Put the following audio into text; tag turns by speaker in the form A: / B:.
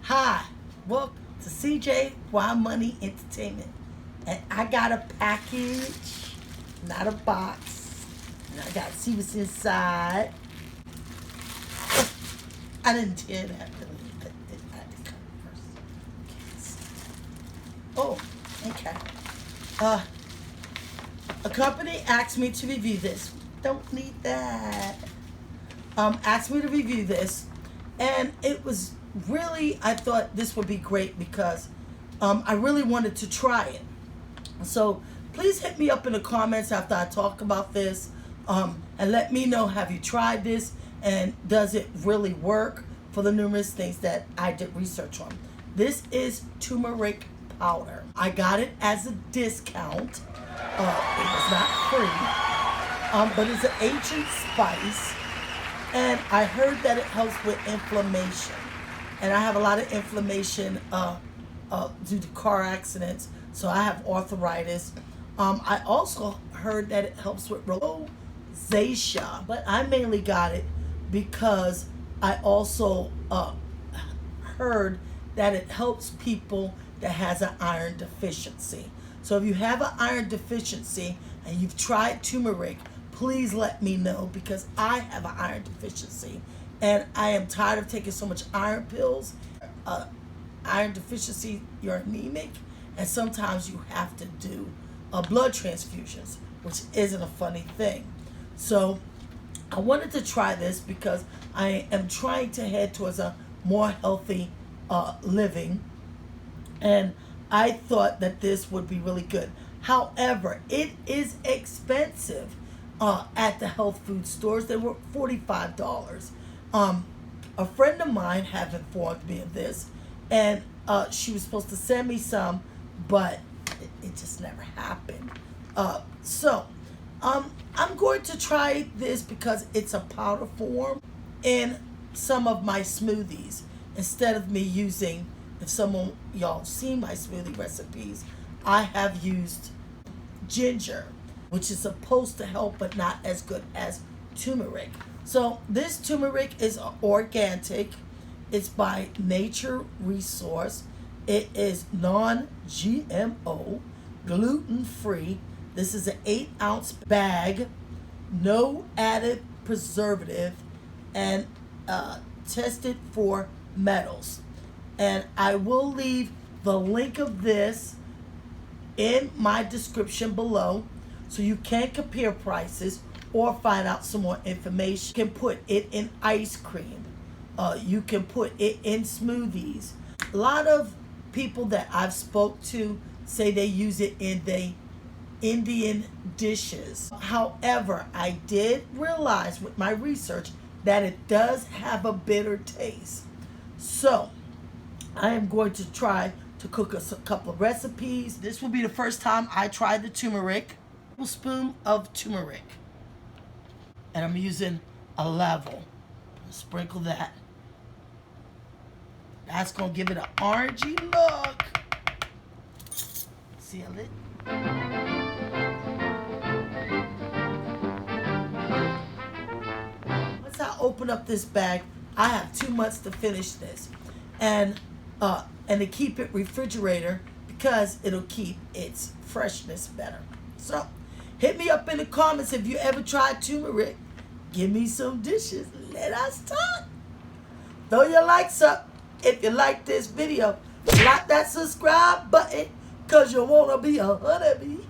A: Hi, welcome to CJ Wild Money Entertainment. And I got a package, not a box. And I got to see what's inside. I didn't tear that really. I had to cut it first. Oh, okay. A company asked me to review this. Don't need that. Asked me to review this. And it was really, I thought this would be great because I really wanted to try it. So please hit me up in the comments after I talk about this and let me know, have you tried this and does it really work for the numerous things that I did research on. This is turmeric powder. I got it as a discount. It was not free, but it's an ancient spice. And I heard that it helps with inflammation. And I have a lot of inflammation due to car accidents. So I have arthritis. I also heard that it helps with rosacea. But I mainly got it because I also heard that it helps people that has an iron deficiency. So if you have an iron deficiency and you've tried turmeric, please let me know because I have an iron deficiency and I am tired of taking so much iron pills. Iron deficiency, you're anemic, and sometimes you have to do blood transfusions, which isn't a funny thing. So I wanted to try this because I am trying to head towards a more healthy living, and I thought that this would be really good. However, it is expensive. At the health food stores, they were $45. A friend of mine have informed me of this, and she was supposed to send me some, but it just never happened. So I'm going to try this because it's a powder form in some of my smoothies instead of me using, if someone y'all seen my smoothie recipes, I have used ginger, which is supposed to help but not as good as turmeric. So this turmeric is organic. It's by Nature Resource. It is non-GMO, gluten-free. This is an 8-ounce bag, no added preservative, and tested for metals. And I will leave the link of this in my description below, so you can compare prices or find out some more information. You can put it in ice cream. You can put it in smoothies. A lot of people that I've spoke to say they use it in the Indian dishes. However, I did realize with my research that it does have a bitter taste. So I am going to try to cook us a couple of recipes. This will be the first time I tried the turmeric. Tablespoon of turmeric, and I'm using a level. Sprinkle that. That's gonna give it an orangey look. Seal it. Once I open up this bag, I have 2 months to finish this, and to keep it refrigerator because it'll keep its freshness better. So hit me up in the comments if you ever tried turmeric. Give me some dishes. Let us talk. Throw your likes up if you like this video. Like that subscribe button because you want to be a honeybee.